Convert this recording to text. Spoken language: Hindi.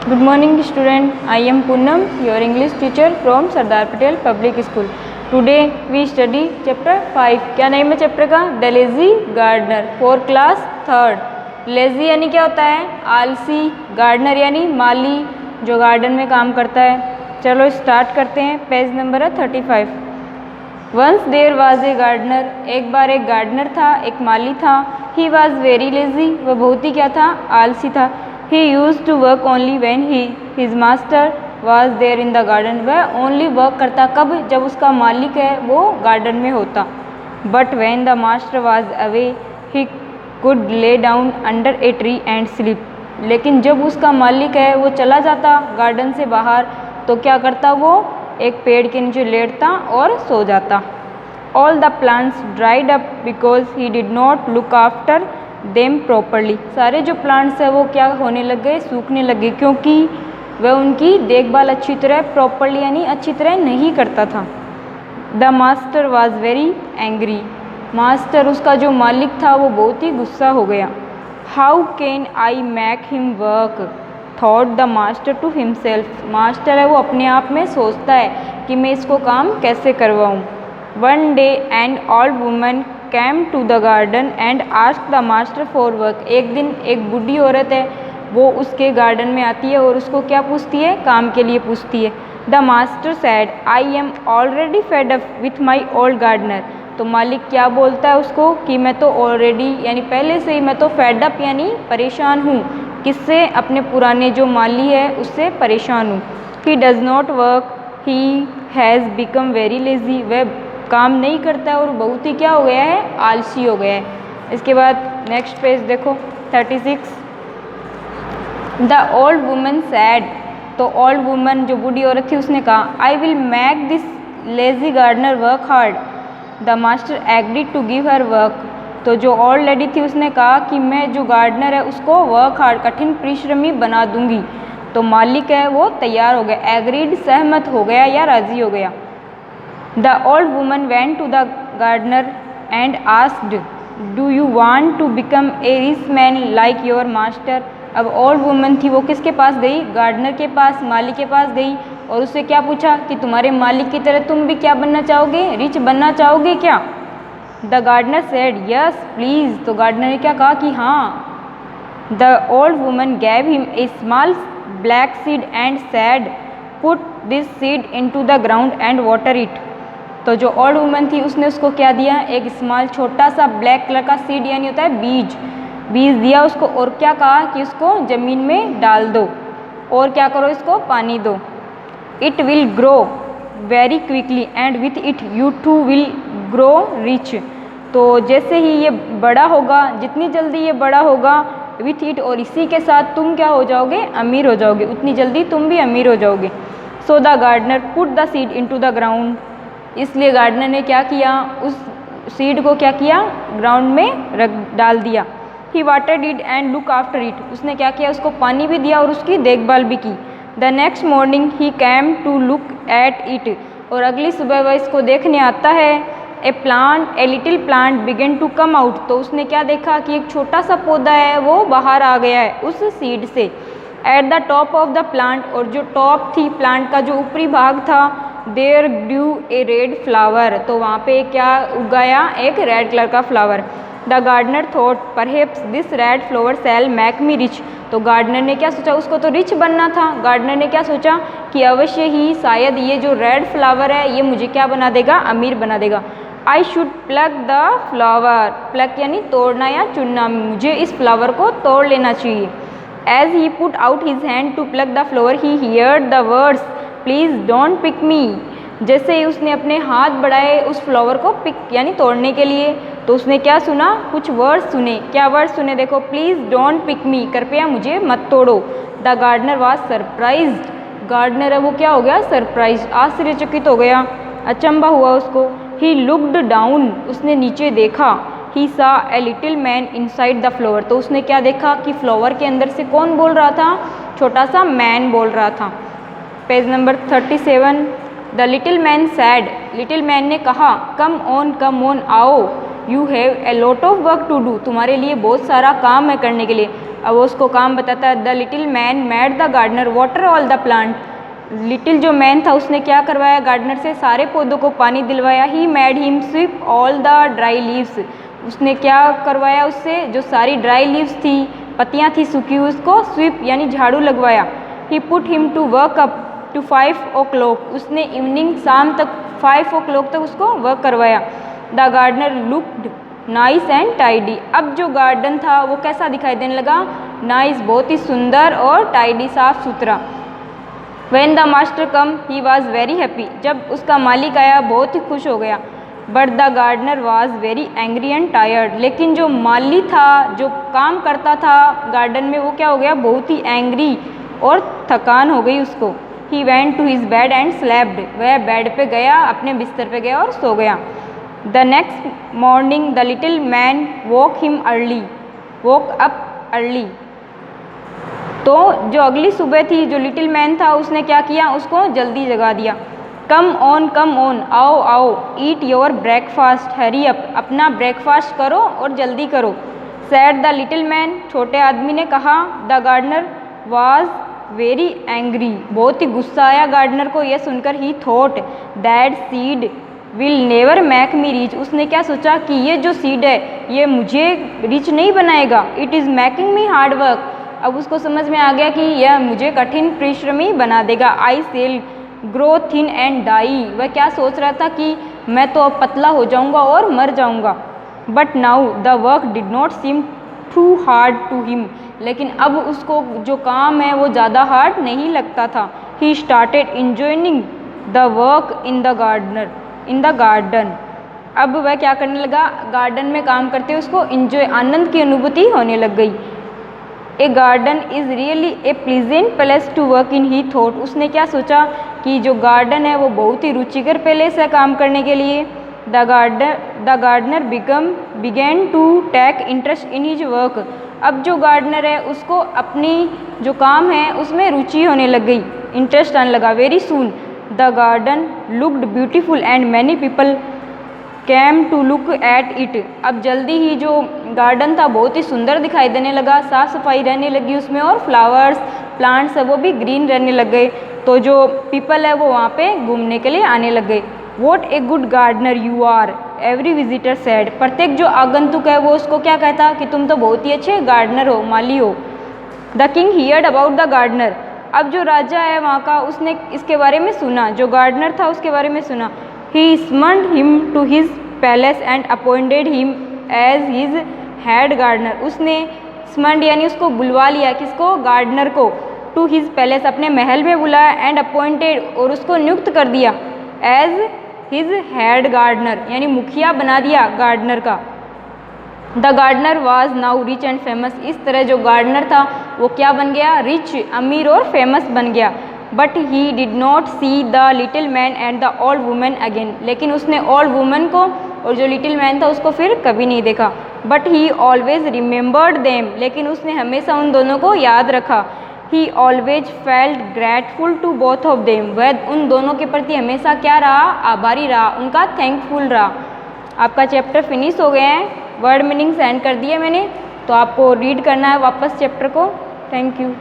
Good morning student. I am Poonam, your English teacher from Sardar Patel Public School. Today we study chapter 5. क्या नेम है चैप्टर का? The lazy gardener for class 3rd. Lazy यानी क्या होता है? आलसी. गार्डनर यानी माली जो गार्डन में काम करता है. चलो स्टार्ट करते हैं. पेज नंबर है 35. Once there was a gardener. एक बार एक गार्डनर था, एक माली था. He was very lazy. वह बहुत ही क्या था? आलसी था. He used to work only when his master was there in the garden. वह only work करता कब? जब उसका मालिक है वो गार्डन में होता. But when the master was away, he could lay down under a tree and sleep. लेकिन जब उसका मालिक है वो चला जाता गार्डन से बाहर तो क्या करता वो? एक पेड़ के नीचे लेटता और सो जाता. All the plants dried up because he did not look after them properly. सारे जो प्लांट्स है वो क्या होने लग गए? सूखने लगे क्योंकि वह उनकी देखभाल अच्छी तरह प्रॉपरली यानी अच्छी तरह नहीं करता था. The master was very angry. Master उसका जो मालिक था वो बहुत ही गुस्सा हो गया. How can I make him work thought the master to himself. Master है वो अपने आप में सोचता है कि मैं इसको काम कैसे करवाऊँ. One day an old woman came to the garden and ask the master for work. एक दिन एक बूढ़ी औरत है वो उसके गार्डन में आती है और उसको क्या पूछती है? काम के लिए पूछती है. The master said I am already fed up with my old gardener. तो मालिक क्या बोलता है उसको कि मैं तो ऑलरेडी यानी पहले से ही मैं तो फेड अप यानी परेशान हूँ. किससे? अपने पुराने जो माली है उससे परेशान हूँ. He does not work. He has become very lazy. वह काम नहीं करता है और बहुत ही क्या हो गया है? आलसी हो गया है. इसके बाद नेक्स्ट पेज देखो 36. The old woman said. तो ओल्ड वुमन जो बूढ़ी औरत थी उसने कहा I will make this lazy gardener work hard. The master agreed to give her work. तो जो ओल्ड लेडी थी उसने कहा कि मैं जो गार्डनर है उसको वर्क हार्ड कठिन परिश्रमी बना दूंगी. तो मालिक है वो तैयार हो गया. एग्रीड सहमत हो गया या राजी हो गया. The old woman went to the gardener and asked, "Do you want to become a rich man like your master?" अब old woman थी वो किसके पास गई? गार्डनर के पास, मालिक के पास गई और उससे क्या पूछा कि तुम्हारे मालिक की तरह तुम भी क्या बनना चाहोगे? रिच बनना चाहोगे क्या? The gardener said, "Yes, please." तो गार्डनर ने क्या कहा कि हाँ. The old woman gave him a small black seed and said, "Put this seed into the ground and water it." तो जो ओल्ड वुमन थी उसने उसको क्या दिया? एक स्मॉल छोटा सा ब्लैक कलर का सीड यानी होता है बीज. बीज दिया उसको और क्या कहा कि उसको ज़मीन में डाल दो और क्या करो? इसको पानी दो. It will grow very quickly and with it you too will grow rich. तो जैसे ही ये बड़ा होगा, जितनी जल्दी ये बड़ा होगा, विथ इट और इसी के साथ तुम क्या हो जाओगे? अमीर हो जाओगे. उतनी जल्दी तुम भी अमीर हो जाओगे. So the gardener put the seed into the ground. इसलिए गार्डनर ने क्या किया? उस सीड को क्या किया? ग्राउंड में रख डाल दिया. He watered it and look after it. उसने क्या किया? उसको पानी भी दिया और उसकी देखभाल भी की. The next morning he came to look at it. और अगली सुबह वह इसको देखने आता है. A little plant began to come out. तो उसने क्या देखा कि एक छोटा सा पौधा है वो बाहर आ गया है उस सीड से. At the top of the plant. और जो टॉप थी प्लांट का जो ऊपरी भाग था, there grew a red flower. तो वहाँ पे क्या उगाया? एक रेड कलर का flower. The gardener thought perhaps this red flower shall make me rich. तो गार्डनर ने क्या सोचा? उसको तो रिच बनना था. गार्डनर ने क्या सोचा कि अवश्य ही शायद ये जो रेड फ्लावर है ये मुझे क्या बना देगा? अमीर बना देगा. I should plug the flower. Plug यानी तोड़ना या चुनना. मुझे इस फ्लावर को तोड़ लेना चाहिए. As he put out his hand to pluck the flower he heard the words please don't pick me. जैसे ही उसने अपने हाथ बढ़ाए उस फ्लावर को पिक यानी तोड़ने के लिए तो उसने क्या सुना? कुछ वर्ड्स सुने. क्या वर्ड्स सुने? देखो. Please don't pick me. कृपया मुझे मत तोड़ो. The gardener was surprised. Gardener है वो क्या हो गया? सरप्राइज. आश्चर्यचकित हो गया. अचंभा हुआ उसको. He looked down. उसने नीचे देखा. ही सा a little man inside the flower. तो उसने क्या देखा कि फ्लावर के अंदर से कौन बोल रहा था? छोटा सा मैन बोल रहा था. Page number 37. The little man said. Little man ने कहा कम ऑन आओ. You have a lot of work to do. तुम्हारे लिए बहुत सारा काम है करने के लिए. अब वो उसको काम बताता है। The little man made the gardener water all the plant. Little जो मैन था उसने क्या करवाया गार्डनर से, सारे पौधों को पानी दिलवाया। He made him sweep all the dry leaves. उसने क्या करवाया उससे, जो सारी ड्राई लीव्स थी, पत्तियां थी सूखी हुई, उसको स्वीप यानी झाड़ू लगवाया। He put him to work up to 5 o'clock। उसने इवनिंग शाम तक 5 o'clock तक उसको वर्क करवाया। The gardener looked nice and tidy. अब जो गार्डन था वो कैसा दिखाई देने लगा, नाइस बहुत ही सुंदर, और टाइडी साफ सुथरा। When the master come he was very happy। जब उसका मालिक आया बहुत ही खुश हो गया। But the gardener was very angry and tired। लेकिन जो माली था, जो काम करता था गार्डन में, वो क्या हो गया, बहुत ही एंग्री और थकान हो गई उसको। He went to his bed and slept। वह बेड पे गया, अपने बिस्तर पे गया और सो गया। The next morning the little man woke him early। woke up early। तो जो अगली सुबह थी, जो लिटिल मैन था, उसने क्या किया, उसको जल्दी जगा दिया। कम ऑन, आओ आओ, eat your breakfast, hurry up, अपना ब्रेकफास्ट करो और जल्दी करो। सैड द लिटिल मैन, छोटे आदमी ने कहा। The gardener was very angry, बहुत ही गुस्सा आया गार्डनर को यह सुनकर। He thought that seed will never make me rich. उसने क्या सोचा कि ये जो सीड है ये मुझे रिच नहीं बनाएगा। It is making me hard work. अब उसको समझ में आ गया कि यह मुझे कठिन परिश्रमी बना देगा। I shall grow thin and die. वह क्या सोच रहा था कि मैं तो अब पतला हो जाऊंगा और मर जाऊंगा। But now the work did not seem too hard to him. लेकिन अब उसको जो काम है वो ज़्यादा हार्ड नहीं लगता था। He started enjoying the work in the garden. अब वह क्या करने लगा, गार्डन में काम करते उसको इंजॉय, आनंद की अनुभूति होने लग गई। A garden is really a pleasant place to work in. He thought, उसने क्या सोचा कि जो गार्डन है वो बहुत ही रुचिकर प्लेस है काम करने के लिए। The gardener began to take interest in his work. अब जो गार्डनर है उसको अपनी जो काम है उसमें रुचि होने लग गई, इंटरेस्ट आने लगा। Very soon the garden looked beautiful and many people came to look at it. अब जल्दी ही जो गार्डन था बहुत ही सुंदर दिखाई देने लगा, साफ़ सफाई रहने लगी उसमें, और फ्लावर्स प्लांट्स है वो भी ग्रीन रहने लग गए। तो जो पीपल है वो वहाँ पे घूमने के लिए आने लग गए। What a good gardener you are, every visitor said. प्रत्येक जो आगंतुक है वो उसको क्या कहता कि तुम तो बहुत ही अच्छे गार्डनर हो, माली हो। The king heard about the gardener. अब जो राजा है वहाँ का, उसने इसके बारे में सुना, जो गार्डनर था उसके बारे में सुना। He summoned him to his palace and appointed him as his head gardener। उसने smummoned यानी उसको बुलवा लिया, किसको, गार्डनर को, to his palace अपने महल में बुलाया, and appointed और उसको नियुक्त कर दिया, as his head gardener यानी मुखिया बना दिया गार्डनर का। The gardener was now rich and famous. इस तरह जो गार्डनर था वो क्या बन गया, रिच, अमीर और फेमस बन गया। But he did not see the little man and the old women again. लेकिन उसने ओल्ड वुमेन को और जो लिटिल मैन था उसको फिर कभी नहीं देखा। But he always remembered them. लेकिन उसने हमेशा उन दोनों को याद रखा। He always felt grateful to both of them. वह उन दोनों के प्रति हमेशा क्या रहा, आभारी रहा, उनका थैंकफुल रहा। आपका चैप्टर फिनिश हो गया है, वर्ड मीनिंग सेंड कर दिए मैंने, तो आपको रीड करना है वापस चैप्टर को। Thank you.